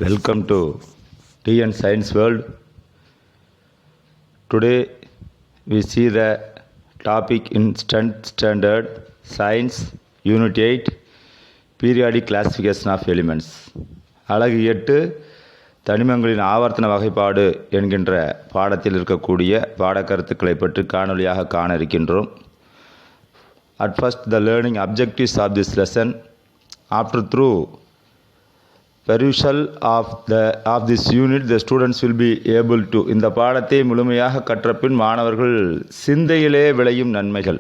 Welcome to TN Science World. Today we see the topic in 10th standard Science Unit 8 Periodic Classification of Elements. அலகு 8 தனிமங்களின் ஆவர்த்தன வகைப்பாடு என்கின்ற பாடத்தில் இருக்கக்கூடிய பாடக்கருத்துக்களை பற்றி காணொலியாக காண இருக்கின்றோம். At first, the learning objectives of this lesson. After through perusal of this unit, the students will be able to இந்த பாடத்தை முழுமையாக கற்றபின் மாணவர்கள் சிந்தையிலே விளையும் நன்மைகள்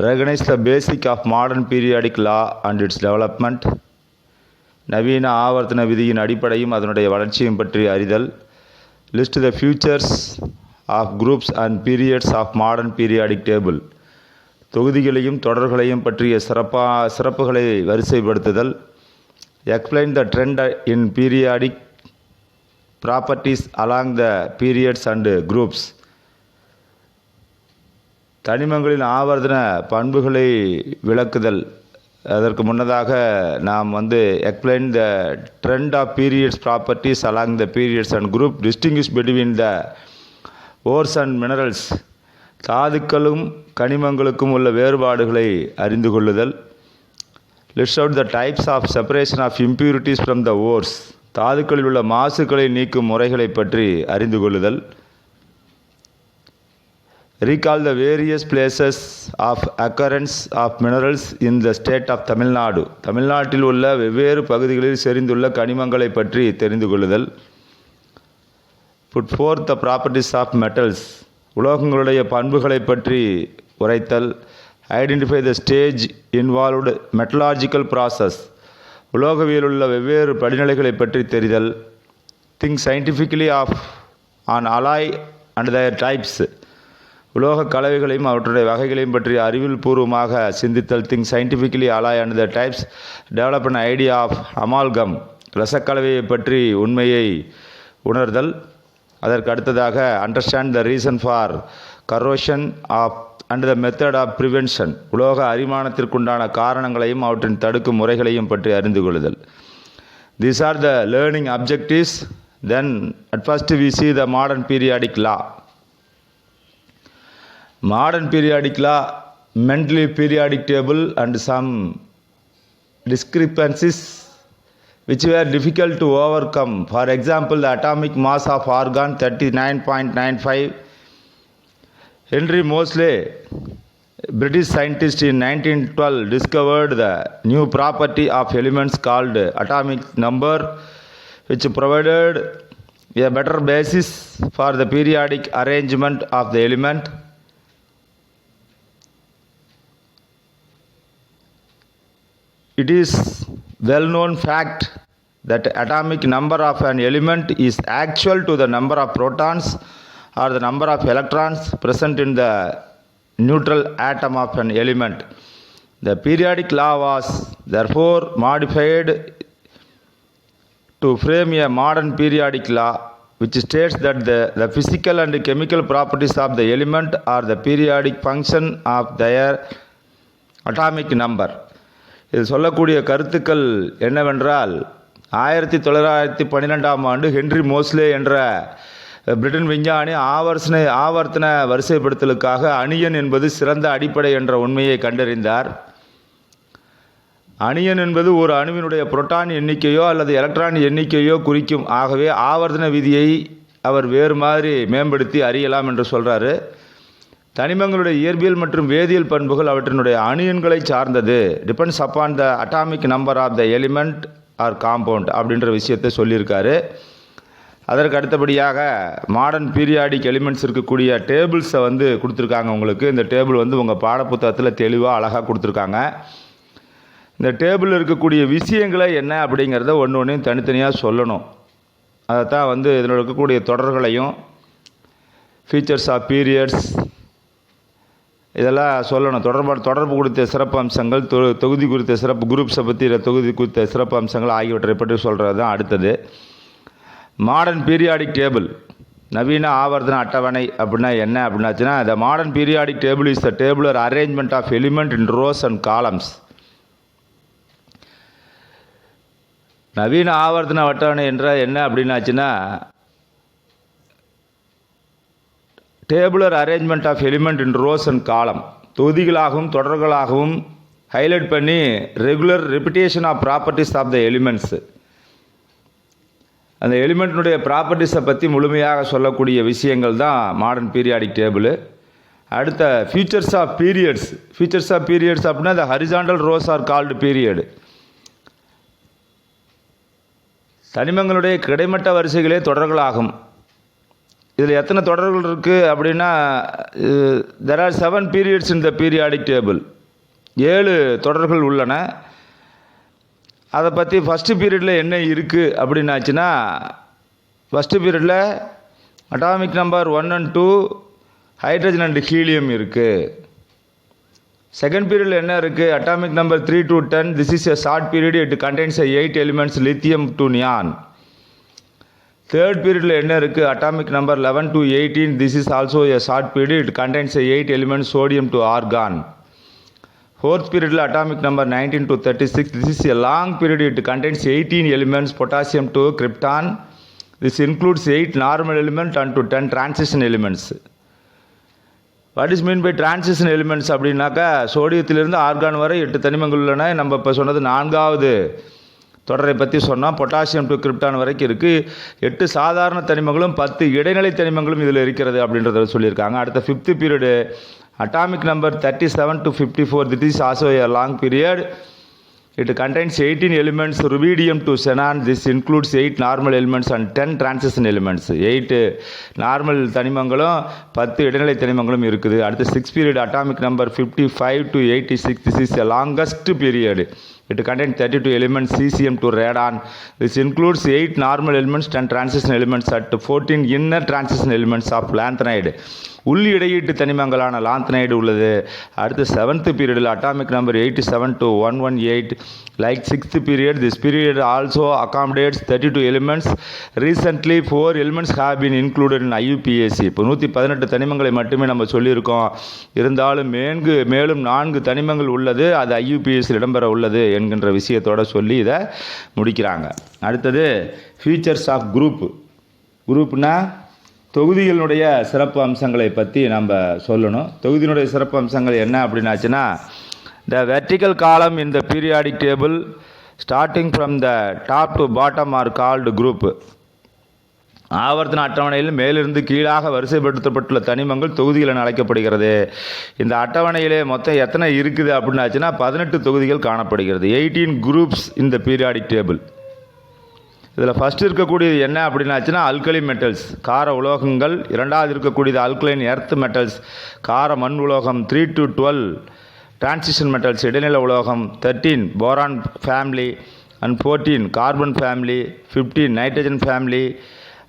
recognize the basic of modern periodic law and its development, நவீன ஆவர்த்தன விதியின் அடிப்படையும் அதனுடைய வளர்ச்சியும் பற்றி அறிதல், list the features of groups and periods of modern periodic table, தொகுதிகளையும் தொடர்களையும் பற்றிய சிறப்புகளை வரிசைப்படுத்துதல், explain the trend in periodic properties along the periods and groups, தனிமங்களின் ஆவர்த்தன பண்புகளை விளக்குதல். அதற்கு முன்னதாக நாம் explain the trend of periods properties along the periods and group, distinguish between the ores and minerals, தாதுக்களும் கனிமங்களுக்கும் உள்ள வேறுபாடுகளை அறிந்து கொள்ளுதல், list out the types of separation of impurities from the ores, தாதுக்களில் உள்ள மாசுக்களை நீக்கும் முறைகளை பற்றி அறிந்து கொள்ளுதல், recall the various places of occurrence of minerals in the state of Tamil Nadu, தமிழ்நாட்டில் உள்ள வெவ்வேறு பகுதிகளில் செறிந்துள்ள கனிமங்களை பற்றி தெரிந்து கொள்ளுதல், put forth the properties of metals, உலோகங்களுடைய பண்புகளை பற்றி உரைத்தல், identify the stage involved metallurgical process, உலோகவியல் உள்ள வெவ்வேறு படிநிலைகளை பற்றி தெரிதல், think scientifically of an alloy and their types, உலோக கலவைகளையும் அவற்றுடைய வகைகளையும் பற்றி அறிவியல் பூர்வமாக சிந்தித்தல், think scientifically alloy and their types, develop an idea of amalgam, இரசக்கலவையை பற்றி உண்மையை உணர்தல். அதற்கு அடுத்ததாக understand the reason for corrosion of and the method of prevention, உலோக அரிமானத்திற்குண்டான காரணங்களையும் அவற்றின் தடுக்கும் முறைகளையும் பற்றி அறிந்து கொள்ளுதல். These are the learning objectives. Then at first we see the modern periodic law. Modern periodic law, mentally periodic table and some discrepancies which were difficult to overcome. For example, the atomic mass of argon 39.95. Henry Moseley, British scientist, in 1912 discovered the new property of elements called atomic number, which provided a better basis for the periodic arrangement of the element. It is well-known fact that atomic number of an element is actual to the number of protons or the number of electrons present in the neutral atom of an element. The periodic law was therefore modified to frame a modern periodic law which states that the physical and chemical properties of the element are the periodic function of their atomic number. இது சொல்லக்கூடிய கருத்துக்கள் என்னவென்றால், 1912 ஆண்டு Henry மோஸ்லே என்ற Britain விஞ்ஞானி ஆவர்த்தன வரிசைப்படுத்தலுக்காக அணியன் என்பது சிறந்த அடிப்படை என்ற உண்மையை கண்டறிந்தார். அணியன் என்பது ஒரு அணுவினுடைய புரோட்டான் எண்ணிக்கையோ அல்லது எலக்ட்ரான் எண்ணிக்கையோ குறிக்கும். ஆகவே ஆவர்த்தன விதியை அவர் வேறு மாதிரி மேம்படுத்தி அறியலாம் என்று சொல்கிறாரு. தனிமங்களுடைய இயற்பியல் மற்றும் வேதியியல் பண்புகள் அவற்றினுடைய அணியன்களை சார்ந்தது, depends upon the atomic number of the element or compound அப்படின்ற விஷயத்தை சொல்லியிருக்காரு. அதற்கு அடுத்தபடியாக மாடர்ன் பீரியாடிக் எலிமெண்ட்ஸ் இருக்கக்கூடிய டேபிள்ஸை கொடுத்துருக்காங்க உங்களுக்கு. இந்த டேபிள் உங்கள் பாடப்புத்தகத்தில் தெளிவாக அழகாக கொடுத்துருக்காங்க. இந்த டேபிளில் இருக்கக்கூடிய விஷயங்களை என்ன அப்படிங்கிறத ஒன்று ஒன்றையும் தனித்தனியாக சொல்லணும். அதைத்தான் இதில் இருக்கக்கூடிய தொடர்களையும் ஃபீச்சர்ஸ் ஆஃப் பீரியட்ஸ் இதெல்லாம் சொல்லணும். தொடர்பு குறித்த சிறப்பு அம்சங்கள், தொகுதி குறித்த சிறப்பு குரூப்ஸை பற்றி தொகுதி குறித்த சிறப்பு அம்சங்கள் ஆகியவற்றை பற்றி சொல்கிறது தான் அடுத்தது. மாடர்ன் பீரியாடிக் டேபிள், நவீன ஆவர்த்தன அட்டவணை அப்படின்னா என்ன அப்படின்னாச்சுன்னா, the modern periodic table is the tabular arrangement of element in rows and columns. நவீன ஆவர்த்தன அட்டவணை என்றால் என்ன அப்படின்னாச்சுன்னா, tabular arrangement of element in rows and column, தொகுதிகளாகவும் தொடர்களாகவும் ஹைலைட் பண்ணி regular repetition of properties of the elements, அந்த எலிமெண்ட்டினுடைய ப்ராப்பர்ட்டிஸை பற்றி முழுமையாக சொல்லக்கூடிய விஷயங்கள் தான் மாடர்ன் பீரியாடிக் டேபிள். அடுத்த features of periods. Features of periods அப்படின்னா the horizontal rows are called period. தனிமங்களுடைய கிடைமட்ட வரிசைகளே தொடர்களாகும். இதில் எத்தனை தொடர்கள் இருக்குது அப்படின்னா, there are 7 periods in the periodic table. 7 தொடர்கள் உள்ளன. அதை பற்றி ஃபஸ்ட்டு பீரியடில் என்ன இருக்குது அப்படின்னாச்சுன்னா, ஃபஸ்ட்டு பீரியடில் atomic number 1 and 2 hydrogen and helium இருக்குது. செகண்ட் பீரியடில் என்ன இருக்குது? Atomic number 3 to 10. This is a short period. It contains 8 elements lithium to neon. Third பீரியடில் என்ன இருக்குது? Atomic number 11 to 18. This is also a short period. It contains 8 elements sodium to argon. Fourth பீரியடில் atomic number 19 to 36. This is a long period. It contains 18 elements potassium to krypton. This includes 8 normal element and to 10 transition elements. What is mean by transition elements அப்படின்னாக்கா, சோடியத்திலிருந்து argon வரை 8 தனிமங்கள் உள்ளன. நம்ம இப்போ சொன்னது 4வது தொடரை பற்றி சொன்னால் பொட்டாசியம் டு கிரிப்டான் வரைக்கும் இருக்குது. 8 சாதாரண தனிமங்களும் 10 இடைநிலை தனிமங்களும் இதில் இருக்கிறது அப்படின்றத சொல்லியிருக்காங்க. அடுத்த 5th period atomic number 37 to 54. This is also a long period. It contains 18 elements rubidium to xenon. This includes 8 normal elements and 10 transition elements. 8 normal தனிமங்களும் 10 இடைநிலை தனிமங்களும் இருக்குது. அடுத்து 6th period atomic number 55 to 86. This is the longest period. It contains 32 elements cesium to radon. This includes 8 normal elements, 10 transition elements at 14 inner transition elements of lanthanide. உள் இடையீட்டு தனிமங்களான lanthanide உள்ளது. அடுத்து 7th பீரியடில் atomic number 87 to 118. Like 6th period, this period also accommodates 32 elements. Recently 4 elements have been included in IUPAC. இப்போ 118 தனிமங்களை மட்டுமே நம்ம சொல்லியிருக்கோம். இருந்தாலும் மேலும் 4 தனிமங்கள் உள்ளது, அது IUPAC இடம்பெற உள்ளது என்கின்ற விஷயத்தோடு சொல்லி இதை முடிக்கிறாங்க. அடுத்தது ஃபீச்சர்ஸ் ஆஃப் குரூப்னா தொகுதிகளுடைய சிறப்பு அம்சங்களை பற்றி நம்ம சொல்லணும். தொகுதியினுடைய சிறப்பு அம்சங்கள் என்ன அப்படின்னாச்சுன்னா, the vertical column in the periodic table starting from the top to bottom are called group. ஆவர்த்தன அட்டவணையில் மேலிருந்து கீழாக வரிசைப்படுத்தப்பட்டுள்ள தனிமங்கள் தொகுதிகள் என அழைக்கப்படுகிறது. இந்த அட்டவணையிலே மொத்தம் எத்தனை இருக்குது அப்படின்னாச்சுன்னா 18 தொகுதிகள் காணப்படுகிறது. 18 groups in the periodic table. இதில் ஃபஸ்ட்டு இருக்கக்கூடியது என்ன அப்படின்னாச்சுன்னா அல்கலி மெட்டல்ஸ், கார உலோகங்கள். இரண்டாவது இருக்கக்கூடியது அல்கலைன் எர்த் மெட்டல்ஸ், கார மண் உலோகம். 3 to 12 டிரான்சிஷன் மெட்டல்ஸ், இடைநிலை உலோகம். 13 boron family and 14 carbon family. 15 nitrogen family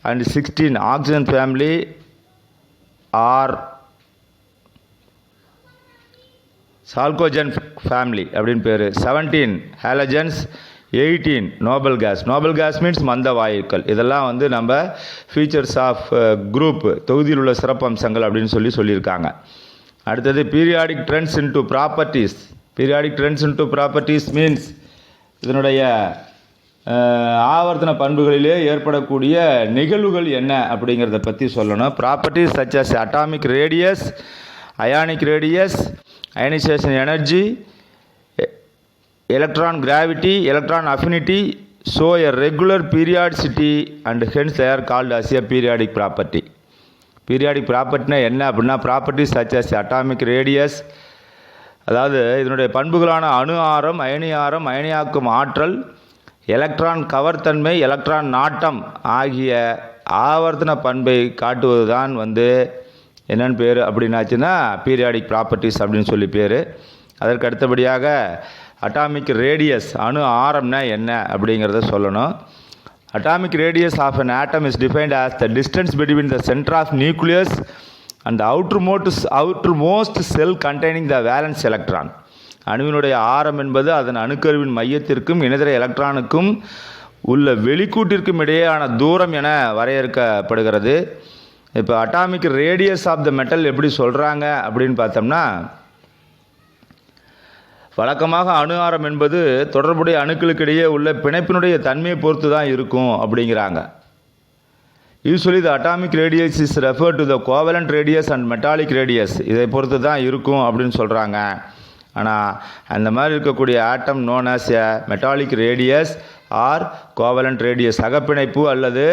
and 16 oxygen family or chalcogen family அப்படின்னு பேர். 17 ஹேலஜன்ஸ். 18 நோபல் கேஸ் மீன்ஸ் மந்த வாயுக்கள். இதெல்லாம் வந்து நம்ம ஃபீச்சர்ஸ் ஆஃப் குரூப், தொகுதியில் உள்ள சிறப்பம்சங்கள் அப்படின்னு சொல்லியிருக்காங்க. அடுத்தது periodic trends into properties. Periodic trends into properties means இதனுடைய ஆவர்த்தன பண்புகளிலே ஏற்படக்கூடிய நிகழ்வுகள் என்ன அப்படிங்கிறத பற்றி சொல்லணும். Properties such as atomic radius, ionic radius, ionisation energy, electron gravity, electron affinity show a regular periodicity and hence they are called as a periodic property. Periodic property என்ன அப்படின்னா properties such as atomic radius, அதாவது இதனுடைய பண்புகளான அணு ஆரம், அயனி ஆரம், அயனியாக்கும் ஆற்றல், electron கவர்த்தன்மை, electron நாட்டம் ஆகிய ஆவர்த்தன பண்பை காட்டுவது தான் வந்து என்னென்னு பேர் அப்படின்னாச்சுன்னா பீரியாடிக் ப்ராப்பர்ட்டிஸ் அப்படின்னு சொல்லி பேர். அதற்கு அடுத்தபடியாக அட்டாமிக் ரேடியஸ், அணு ஆரம்னா என்ன அப்படிங்கிறத சொல்லணும். Atomic radius of an atom is defined as the distance between the centre of nucleus and outermost shell containing the valence electron. அணுவினுடைய ஆரம் என்பது அதன் அணுக்கருவின் மையத்திற்கும் இணைதர எலக்ட்ரானுக்கும் உள்ள வெளிக்கூட்டிற்கும் இடையேயான தூரம் என வரையறுக்கப்படுகிறது. இப்போ atomic radius of the metal எப்படி சொல்கிறாங்க அப்படின்னு பார்த்தோம்னா, வழக்கமாக அணு ஆரம் என்பது தொடர்புடைய அணுக்களுக்கிடையே உள்ள பிணைப்பினுடைய தன்மையை பொறுத்து தான் இருக்கும் அப்படிங்கிறாங்க. Usually the atomic radius is refer to the covalent radius and metallic radius. இதை பொறுத்து தான் இருக்கும் அப்படின்னு சொல்கிறாங்க. ஆனால் அந்த மாதிரி இருக்கக்கூடிய atom known as a metallic radius or covalent radius, சகப்பிணைப்பு அல்லது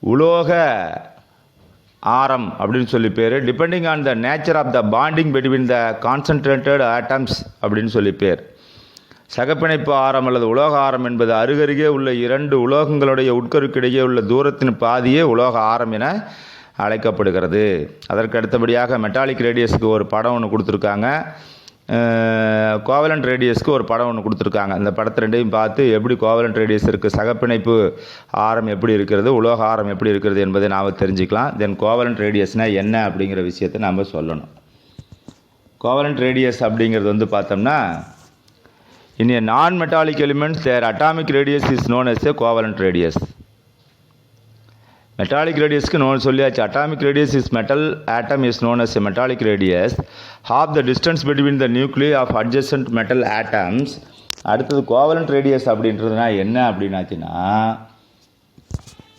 உலோக ஆரம் அப்படின்னு சொல்லி பேர். Depending on the nature of the bonding between the concentrated atoms அப்படின்னு சொல்லி பேர். சகப்பிணைப்பு ஆரம் அல்லது உலோக ஆரம் என்பது அருகருகே உள்ள இரண்டு உலோகங்களுடைய உட்கருக்கிடையே உள்ள தூரத்தின் பாதியே உலோக ஆரம் என அழைக்கப்படுகிறது. அதற்கு அடுத்தபடியாக மெட்டாலிக் ரேடியஸுக்கு ஒரு படம் ஒன்று கொடுத்துருக்காங்க, கோவலண்ட் ரேடியஸ்க்கு ஒரு படம் ஒன்று கொடுத்துருக்காங்க. இந்த படத்தை ரெண்டையும் பார்த்து எப்படி கோவலண்ட் ரேடியஸ் இருக்குது, சகப்பிணைப்பு ஆரம் எப்படி இருக்கிறது, உலோக ஆரம் எப்படி இருக்கிறது என்பதை நாம் தெரிஞ்சுக்கலாம். தென் கோவலண்ட் ரேடியஸ்னால் என்ன அப்படிங்கிற விஷயத்தை நாம் சொல்லணும். கோவலண்ட் ரேடியஸ் அப்படிங்கிறது வந்து பார்த்தோம்னா, in a non-metallic element their atomic radius is known as a covalent radius. Metallic ரேடியஸ்க்கு சொல்லியாச்சு. Atomic radius is metal atom is known as a metallic radius. half the distance between the nuclei of adjacent metal atoms. அடுத்தது covalent radius அப்படின்றதுனா என்ன அப்படின்னாச்சுன்னா,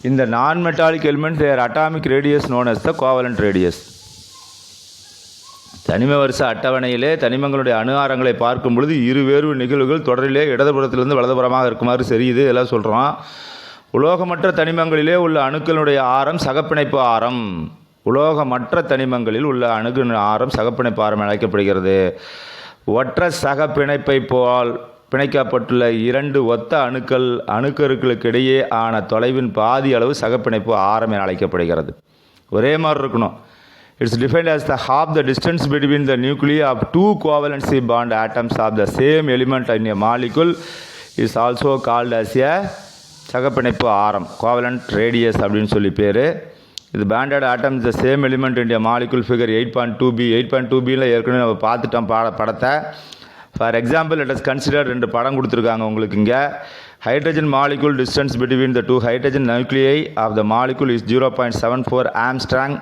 இந்த நான் metallic element தேர் atomic radius known as த covalent radius. தனிம வரிசை அட்டவணையிலே தனிமங்களுடைய அணு ஆரங்களை பார்க்கும் பொழுது இருவேறு நிகழ்வுகள் தொடரிலே இடதுபுறத்திலிருந்து வலதுபுறமாக இருக்குமாறு தெரியுது, இதெல்லாம் சொல்கிறோம். உலோகமற்ற தனிமங்களிலே உள்ள அணுக்களுடைய ஆரம் சகப்பிணைப்பு ஆரம். உலோகமற்ற தனிமங்களில் உள்ள அணுகு ஆரம் சகப்பிணைப்பு ஆரம் அழைக்கப்படுகிறது. ஒற்ற சகப்பிணைப்பை போல் பிணைக்கப்பட்டுள்ள இரண்டு ஒத்த அணுக்கருக்களுக்கு இடையே ஆன தொலைவின் பாதி அளவு சகப்பிணைப்பு ஆரம் என அழைக்கப்படுகிறது. ஒரே மாதிரி இருக்கணும். It's defined as the half the distance between the nuclei of two covalency bond atoms of the same element in a molecule is also called as a சகப்பிணைப்பு ஆரம், கோவலண்ட் ரேடியஸ் அப்படின்னு சொல்லி பேர். இது bonded atom the same element in molecule figure 8.2b. 8.2bயில் ஏற்கனவே நம்ம பார்த்துட்டோம் படத்தை. For example let us consider, ரெண்டு படம் கொடுத்துருக்காங்க உங்களுக்கு இங்கே. Hydrogen molecule distance between the two hydrogen nuclei of the molecule is 0.74 angstrom.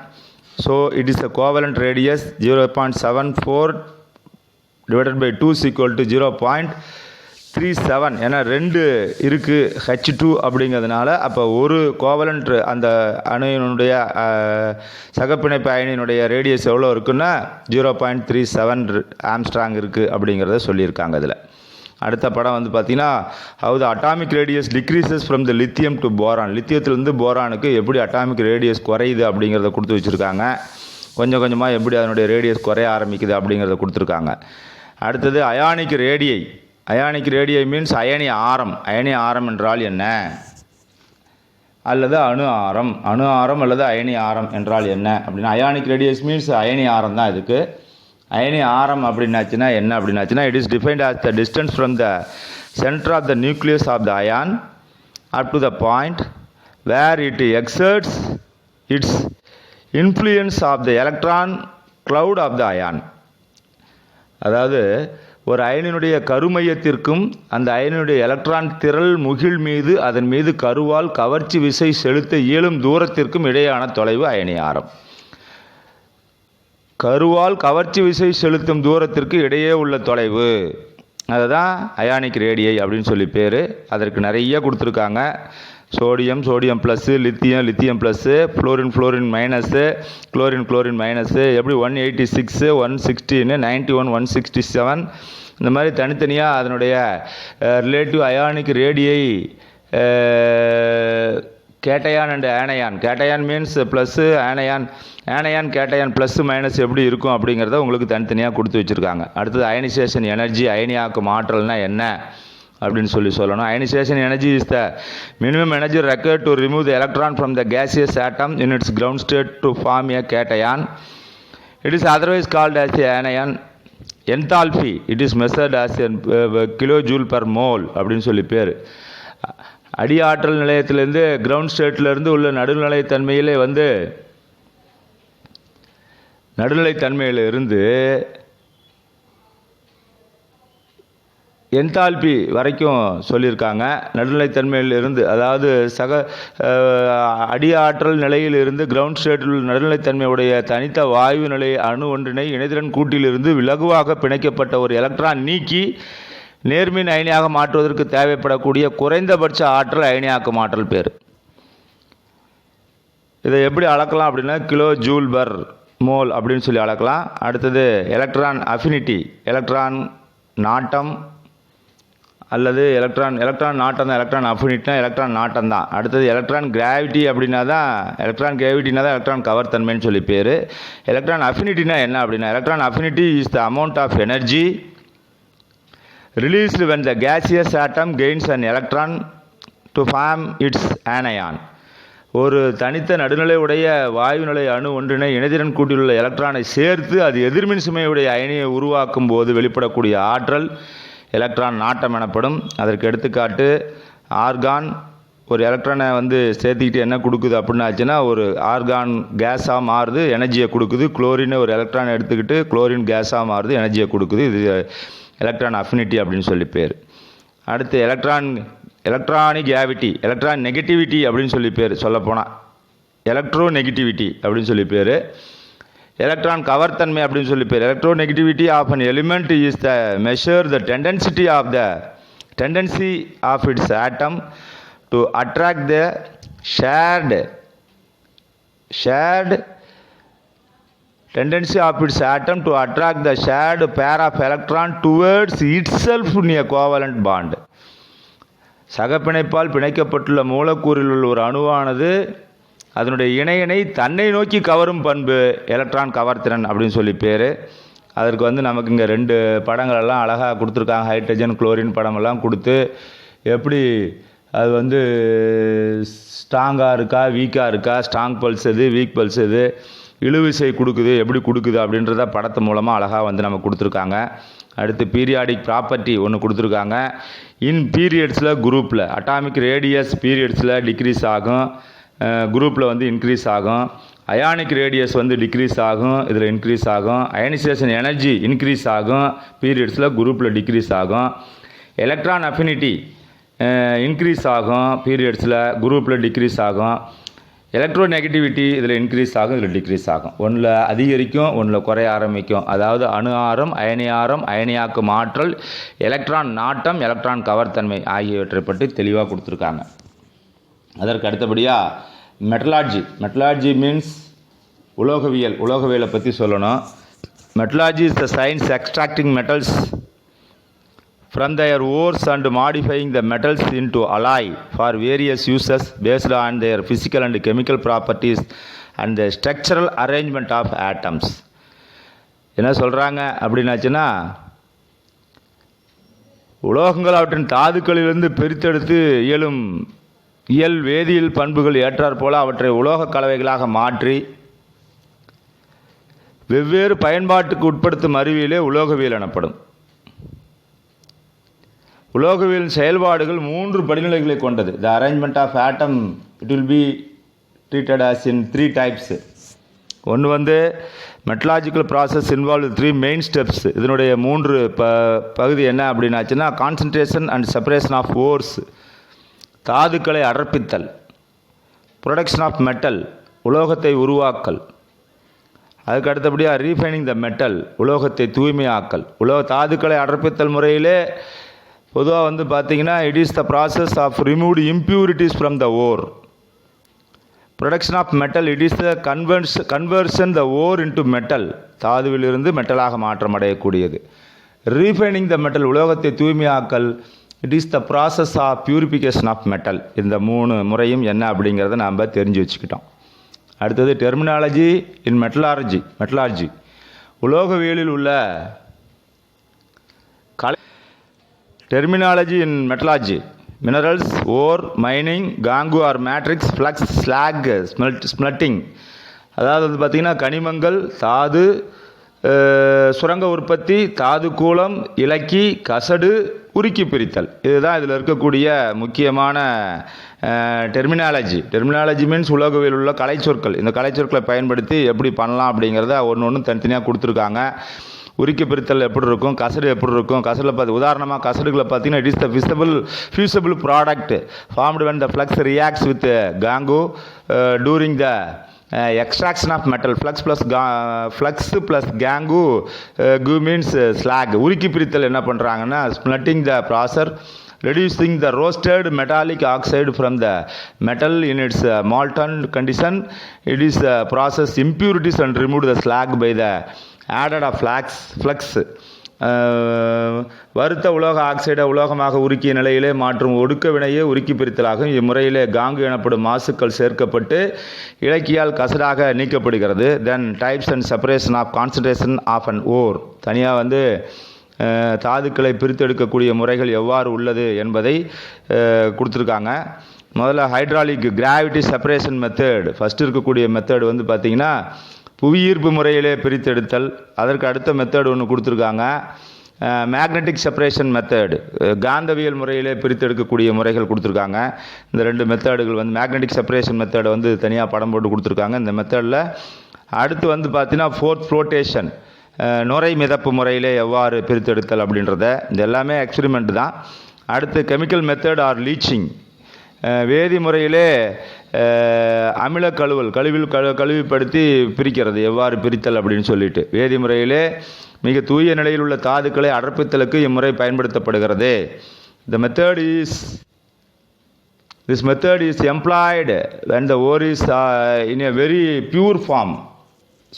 So it is a covalent radius 0.74 divided by 2 is equal to 0.37. ஏன்னா ரெண்டு இருக்குது H2 அப்படிங்கிறதுனால, அப்போ ஒரு கோவலண்ட் அந்த அணுவினுடைய சகப்பிணைப்பு அயனியினுடைய ரேடியஸ் எவ்வளோ இருக்குன்னா 0.37 ஆம்ஸ்ட்ராங் இருக்குது அப்படிங்கிறத சொல்லியிருக்காங்க இதில். அடுத்த படம் வந்து பார்த்திங்கன்னா, how the atomic radius decreases from the lithium to boron. லித்தியத்திலிருந்து போரானுக்கு எப்படி அட்டாமிக் ரேடியஸ் குறையுது அப்படிங்கிறத கொடுத்து வச்சுருக்காங்க. கொஞ்சம் கொஞ்சமாக எப்படி அதனுடைய ரேடியஸ் குறைய ஆரம்பிக்குது அப்படிங்கிறத கொடுத்துருக்காங்க. அடுத்தது அயானிக் ரேடியை. அயானிக் ரேடியை மீன்ஸ் அயனி ஆரம். அயனி ஆரம் என்றால் என்ன, அல்லது அணு ஆரம். அணு ஆரம் அல்லது அயனி ஆரம் என்றால் என்ன அப்படின்னா, அயானிக் ரேடியஸ் மீன்ஸ் அயனி ஆரம் தான் இதுக்கு. அயனி ஆரம் அப்படின்னாச்சுன்னா என்ன அப்படின்னாச்சுன்னா, it is defined as the distance from the centre of the nucleus of the ion up to the point where it exerts its influence of the electron cloud of the ion. அதாவது ஒரு அயனினுடைய கருமையத்திற்கும் அந்த அயனினுடைய electron திரள் முகில் மீது அதன் மீது கருவால் கவர்ச்சி விசை செலுத்த இயலும் தூரத்திற்கும் இடையான தொலைவு அயனி ஆரம். கருவால் கவர்ச்சி விசை செலுத்தும் தூரத்திற்கு இடையே உள்ள தொலைவு, அதுதான் அயானிக் ரேடியை அப்படின்னு சொல்லி பேர். அதற்கு நிறைய கொடுத்துருக்காங்க. Sodium plus, lithium plus, fluorine minus, chlorine minus, எப்படி 186, 116, 91, 167 இந்த மாதிரி தனித்தனியாக அதனுடைய relative ionic radii cation and anion. Cation means plus, anion cation plus minus எப்படி இருக்கும் அப்படிங்கிறத உங்களுக்கு தனித்தனியாக கொடுத்து வச்சுருக்காங்க. அடுத்தது அயனைசேஷன் எனர்ஜி. அயனியாக்கும் ஆற்றல்னா என்ன அப்படின்னு சொல்லணும். Ionisation energy is the minimum energy required to remove the electron from the gaseous atom in its ground state to form a cation. It is otherwise called as a anion. Enthalpy it is measured as kilo joule per mole அப்படின்னு சொல்லி பேர். அடி ஆற்றல் நிலையத்திலேருந்து ground ஸ்டேட்லேருந்து உள்ள நடுநிலைத்தன்மையில் இருந்து enthalpy வரைக்கும் சொல்லியிருக்காங்க. நடுநிலைத்தன்மையிலிருந்து, அதாவது அடி ஆற்றல் நிலையிலிருந்து கிரவுண்ட் ஸ்டேட்டில் நடுநிலைத்தன்மையுடைய தனித்த வாயு நிலை அணு ஒன்றினை இணைதிறன் கூட்டிலிருந்து இலகுவாக பிணைக்கப்பட்ட ஒரு எலக்ட்ரான் நீக்கி நேர்மின் அயனியாக மாற்றுவதற்கு தேவைப்படக்கூடிய குறைந்தபட்ச ஆற்றல் அயனியாக்கும் ஆற்றல் பேர். இதை எப்படி அளக்கலாம் அப்படின்னா கிலோ ஜூல் பர் மோல் அப்படின்னு சொல்லி அளக்கலாம். அடுத்தது எலக்ட்ரான் அஃபினிட்டி, எலக்ட்ரான் நாட்டம் அல்லது எலக்ட்ரான் நாட்டம் தான். எலக்ட்ரான் அஃபினிட்டினா எலக்ட்ரான் நாட்டம் தான். அடுத்தது எலக்ட்ரான் கிராவிட்டி அப்படின்னா தான் எலக்ட்ரான் கவர் தன்மைன்னு சொல்லி பேர். எலக்ட்ரான் அஃபினிட்டினா என்ன அப்படின்னா, electron affinity is the amount of energy released when the gaseous atom gains an electron to form its anion. ஒரு தனித்த நடுநிலை உடைய வாயுநிலை அணு ஒன்றினை இணைதிறன் கூட்டிலுள்ள எலக்ட்ரானை சேர்த்து அது எதிர்மின் சுமையுடைய அயனியை உருவாக்கும் போது வெளிப்படக்கூடிய ஆற்றல் எலக்ட்ரான் நாட்டம் எனப்படும். அதற்கு எடுத்துக்காட்டு ஆர்கான். ஒரு எலக்ட்ரானை சேர்த்துக்கிட்டு என்ன கொடுக்குது அப்படின்னு ஆச்சுன்னா, ஒரு ஆர்கான் கேஸாக மாறுது, எனர்ஜியை கொடுக்குது. குளோரின் ஒரு எலக்ட்ரானை எடுத்துக்கிட்டு குளோரின் கேஸாக மாறுது, எனர்ஜியை கொடுக்குது. இது எலக்ட்ரான் அஃபினிட்டி அப்படின்னு சொல்லி பேர். அடுத்து எலக்ட்ரானிக் கேவிட்டி, எலக்ட்ரான் நெகட்டிவிட்டி அப்படின்னு சொல்லி பேர். சொல்லப்போனால் எலக்ட்ரோ நெகட்டிவிட்டி அப்படின்னு சொல்லி பேர். எலக்ட்ரான் கவர் தன்மை அப்படின்னு சொல்லி பேர். Electronegativity of an element is the measure the tendency of its atom to attract the shared tendency of its atom to attract the shared pair of electron towards itself in a covalent bond. சகப்பிணைப்பால் பிணைக்கப்பட்டுள்ள மூலக்கூறில் உள்ள ஒரு அணுவானது அதனுடைய இணையினை தன்னை நோக்கி கவரும் பண்பு electron கவர்திறன் அப்படின்னு சொல்லி பேர். அதற்கு நமக்கு இங்கே 2 படங்களெல்லாம் அழகாக கொடுத்துருக்காங்க. ஹைட்ரஜன் குளோரின் படமெல்லாம் கொடுத்து எப்படி அது ஸ்ட்ராங்காக இருக்கா வீக்காக இருக்கா, ஸ்ட்ராங் பல்ஸ் எது வீக் பல்ஸ் எது, இழுவிசை கொடுக்குது எப்படி கொடுக்குது அப்படின்றத படத்து மூலமாக அழகாக நமக்கு கொடுத்துருக்காங்க. அடுத்து பீரியாடிக் ப்ராப்பர்ட்டி ஒன்று கொடுத்துருக்காங்க. இன் பீரியட்ஸில் குரூப்பில் அட்டாமிக் ரேடியஸ் பீரியட்ஸில் டிக்ரீஸ் ஆகும், குரூப்பில் இன்க்ரீஸ் ஆகும். அயானிக் ரேடியஸ் டிக்ரீஸ் ஆகும், இதில் இன்க்ரீஸ் ஆகும். அயனைசேஷன் எனர்ஜி இன்க்ரீஸ் ஆகும், பீரியட்ஸில் குரூப்பில் டிக்ரீஸ் ஆகும். எலக்ட்ரான் அஃபினிட்டி இன்க்ரீஸ் ஆகும், பீரியட்ஸில் குரூப்பில் டிக்ரீஸ் ஆகும். எலக்ட்ரோ நெகட்டிவிட்டி இதில் இன்க்ரீஸ் ஆகும், இதில் டிக்ரீஸ் ஆகும். ஒன்றில் அதிகரிக்கும், ஒன்றில் குறைய ஆரம்பிக்கும். அதாவது அணு ஆரம், அயனி ஆரம், அயனியாக்கும் ஆற்றல், எலக்ட்ரான் நாட்டம், எலக்ட்ரான் கவர்த்தன்மை ஆகியவற்றை பற்றி தெளிவாக கொடுத்துருக்காங்க. அதற்கு அடுத்தபடியாக மெட்டலாஜி மீன்ஸ் உலோகவியலை பற்றி சொல்லணும். Metallurgy is the science extracting metals from their ores and modifying the metals into alloy for various uses based on their physical and chemical properties and the structural arrangement of atoms. என்ன சொல்கிறாங்க அப்படின்னாச்சுன்னா, உலோகங்கள் அவற்றின் தாதுக்களிலிருந்து பிரித்தெடுத்து இயல் வேதியியல் பண்புகள் ஏற்றாற் போல அவற்றை உலோக கலவைகளாக மாற்றி வெவ்வேறு பயன்பாட்டுக்கு உட்படுத்தும் அறிவியலே உலோகவியல் எனப்படும். உலோகவியலின் செயல்பாடுகள் 3 படிநிலைகளை கொண்டது. The arrangement of atom it will be treated as in 3 types. ஒன்று metallurgical process involve 3 main steps. இதனுடைய 3 பகுதி என்ன அப்படின்னாச்சுன்னா, concentration and separation of ores, தாதுக்களை அடர்ப்பித்தல். ப்ரொடக்ஷன் ஆஃப் மெட்டல், உலோகத்தை உருவாக்கல். அதுக்கு அடுத்தபடியாக ரீஃபைனிங் த மெட்டல், உலோகத்தை தூய்மையாக்கல். தாதுக்களை அடர்ப்பித்தல் முறையிலே பொதுவாக பார்த்தீங்கன்னா, it is the process of removed impurities from the ore. Production of metal, it is the conversion the ore into metal, தாதுவிலிருந்து மெட்டலாக மாற்றம் அடையக்கூடியது. ரீஃபைனிங் த மெட்டல், உலோகத்தை தூய்மையாக்கல், it is the process of purification of metal. இந்த 3 முறையும் என்ன அப்படிங்கிறத நாம் தெரிஞ்சு வச்சுக்கிட்டோம். அடுத்தது டெர்மினாலஜி இன் மெட்டலார்ஜி, உலோகவியலில் உள்ள terminology in metallurgy: minerals, ore, mining, gangu or matrix, flux, slag, smelting. அதாவது பார்த்தீங்கன்னா கனிமங்கள், தாது, சுரங்க உற்பத்தி, தாது கூலம், இலக்கி, கசடு, உருக்கி பிரித்தல். இதுதான் இதில் இருக்கக்கூடிய முக்கியமான டெர்மினாலஜி மீன்ஸ் உலோகவியல் உள்ள கலைச்சொற்கள். இந்த கலைச்சொற்களை பயன்படுத்தி எப்படி பண்ணலாம் அப்படிங்கிறத ஒன்று தனித்தனியாக கொடுத்துருக்காங்க. உருக்கி பிரித்தல் எப்படி இருக்கும், கசடு எப்படி இருக்கும். கசடில் பார்த்து உதாரணமாக கசடுகளை பார்த்தீங்கன்னா it is the fusible product formed when the flux reacts with gangu during the extraction of metal. flux plus gangu gu means slag. உருக்கி பிரித்தல் என்ன பண்ணுறாங்கன்னா splitting the process, reducing the roasted metallic oxide from the metal in its molten condition. It is process impurities and remove the slag by the added of flux. வருத்த உலோக ஆக்சைடை உலோகமாக உருக்கிய நிலையிலே மாற்றும் ஒடுக்க வினையே உருக்கி பிரித்தலாகும். இம்முறையிலே காங்கு எனப்படும் மாசுக்கள் சேர்க்கப்பட்டு இலக்கியால் கசடாக நீக்கப்படுகிறது. Then types and separation of concentration of an ore. தனியாக தாதுக்களை பிரித்தெடுக்கக்கூடிய முறைகள் எவ்வாறு உள்ளது என்பதை கொடுத்துருக்காங்க. முதல்ல hydraulic gravity separation method first இருக்கக்கூடிய மெத்தட் பார்த்திங்கன்னா புவியீர்ப்பு முறையிலே பிரித்தெடுத்தல். அதற்கு அடுத்த மெத்தட் ஒன்று கொடுத்துருக்காங்க, மேக்னெட்டிக் செப்பரேஷன் மெத்தட், காந்தவியல் முறையிலே பிரித்தெடுக்கக்கூடிய முறைகள் கொடுத்துருக்காங்க. இந்த ரெண்டு மெத்தடுகள் மேக்னெட்டிக் செப்பரேஷன் மெத்தடை தனியாக படம் போட்டு கொடுத்துருக்காங்க. இந்த மெத்தடில் அடுத்து பார்த்தீங்கன்னா ஃபோர்த் ஃப்ளோட்டேஷன், நுரை மிதப்பு முறையிலே எவ்வாறு பிரித்தெடுத்தல் அப்படின்றத. இது எல்லாமே எக்ஸ்பிரிமெண்ட் தான். அடுத்து கெமிக்கல் மெத்தட் ஆர் லீச்சிங், வேதி முறையிலே அமில கழுவிப்படுத்தி பிரிக்கிறது, எவ்வாறு பிரித்தல் அப்படின்னு சொல்லிட்டு. வேதி முறையிலே மிக தூய நிலையில் உள்ள தாதுக்களை அடர்ப்பித்தலுக்கு இம்முறை பயன்படுத்தப்படுகிறது. This method is employed when the ore is in a very pure form.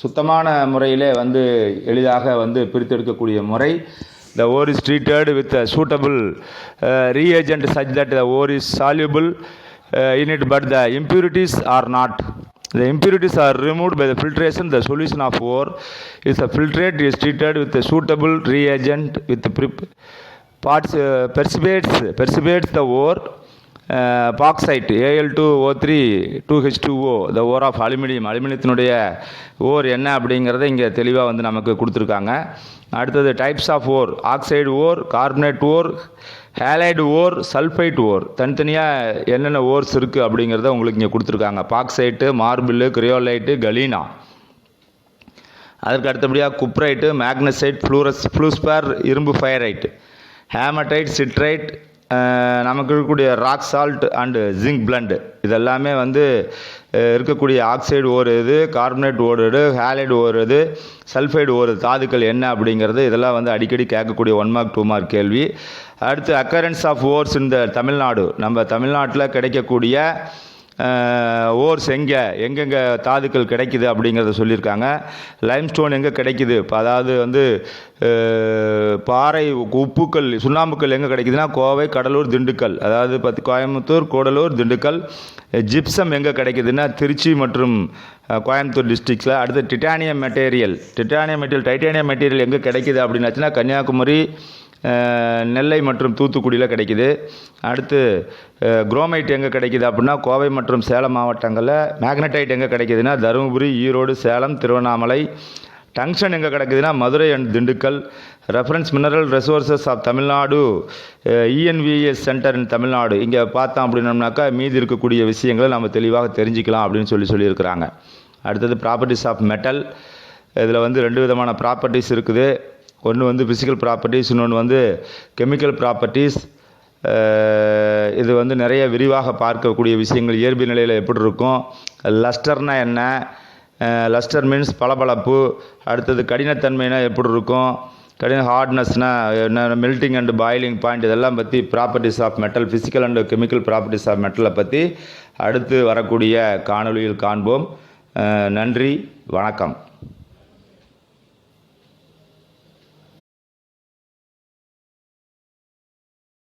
சுத்தமான முறையிலே எளிதாக பிரித்தெடுக்கக்கூடிய முறை. The ore is treated with a suitable reagent such that the ore is soluble in it, but the impurities are not. The impurities are removed by the filtration. The solution of ore is a filtrate is treated with a suitable reagent with the precipitates the ore. Bauxite Al2O3 2H2O, the ore of aluminium. அலுமினியத்தினுடைய ore என்ன அப்படிங்கிறத இங்கே தெளிவாக நமக்கு கொடுத்துருக்காங்க. அடுத்தது types of ore, oxide ore, carbonate ore, halide ore, sulphide ore. தனித்தனியாக என்னென்ன ஓர்ஸ் இருக்குது அப்படிங்கிறத உங்களுக்கு இங்கே கொடுத்துருக்காங்க. Bauxite, marble, cryolite, galena. அதற்கு அடுத்தபடியாக குப்ரைட்டு, மேக்னசைட், ஃப்ளூஸ்பர், இரும்பு ஃபயரைட், ஹேமடைட், சிட்ரைட், நமக்கு இருக்கக்கூடிய rock salt and zinc blend. இதெல்லாமே இருக்கக்கூடிய ஆக்சைடு ஓர் எது, கார்பனேட் ஓர் எது, ஹேலைடு ஓர் எது, சல்ஃபைடு ஓர் தாதுக்கள் என்ன அப்படிங்கிறது இதெல்லாம் அடிக்கடி கேட்கக்கூடிய 1 மார்க் 2 மார்க் கேள்வி. அடுத்து அக்கரன்ஸ் ஆஃப் ஓர்ஸ் இந்த தமிழ்நாடு. நம்ம தமிழ்நாட்டில் கிடைக்கக்கூடிய ஓர்ஸ் எங்கெங்கே தாதுக்கள் கிடைக்குது அப்படிங்கிறத சொல்லியிருக்காங்க. லைம்ஸ்டோன் எங்கே கிடைக்குது, இப்போ அதாவது பாறை உப்புக்கள் சுண்ணாம்புக்கள் எங்கே கிடைக்குதுன்னா கோவை, கடலூர், திண்டுக்கல். அதாவது கோயம்புத்தூர், கூடலூர், திண்டுக்கல். ஜிப்சம் எங்கே கிடைக்குதுன்னா திருச்சி மற்றும் கோயம்புத்தூர் டிஸ்ட்ரிக்ஸில். அடுத்து டைட்டானியம் மெட்டீரியல் எங்கே கிடைக்குது அப்படின்னாச்சுன்னா கன்னியாகுமரி, நெல்லை மற்றும் தூத்துக்குடியில் கிடைக்குது. அடுத்து குரோமைட் எங்கே கிடைக்குது அப்படின்னா கோவை மற்றும் சேலம் மாவட்டங்களில். மேக்னடைட் எங்கே கிடைக்குதுன்னா தருமபுரி, ஈரோடு, சேலம், திருவண்ணாமலை. டங்ஷன் எங்கே கிடைக்குதுன்னா Madurai and Dindigul. Reference mineral resources of Tamil Nadu, ENVS centre in Tamil Nadu. இங்கே பார்த்தோம் அப்படின்னோம்னாக்கா மீதி இருக்கக்கூடிய விஷயங்களை நம்ம தெளிவாக தெரிஞ்சுக்கலாம் அப்படின்னு சொல்லியிருக்கிறாங்க. அடுத்தது ப்ராப்பர்ட்டிஸ் ஆஃப் மெட்டல். இதில் 2 விதமான ப்ராப்பர்ட்டிஸ் இருக்குது. ஒன்று ஃபிசிக்கல் ப்ராப்பர்ட்டிஸ், இன்னொன்று கெமிக்கல் ப்ராப்பர்ட்டிஸ். இது நிறைய விரிவாக பார்க்கக்கூடிய விஷயங்கள். இயற்பியல் நிலையில் எப்படி இருக்கும், லஸ்டர்னா என்ன, லஸ்டர் மீன்ஸ் பளபளப்பு. அடுத்தது கடினத்தன்மைனா எப்படி இருக்கும், ஹார்ட்னஸ்னா என்ன, மெல்ட்டிங் அண்ட் பாயிலிங் பாயிண்ட். இதெல்லாம் பற்றி properties of metal, physical and chemical properties of மெட்டலை பற்றி அடுத்து வரக்கூடிய காணொளியில் காண்போம். நன்றி, வணக்கம்.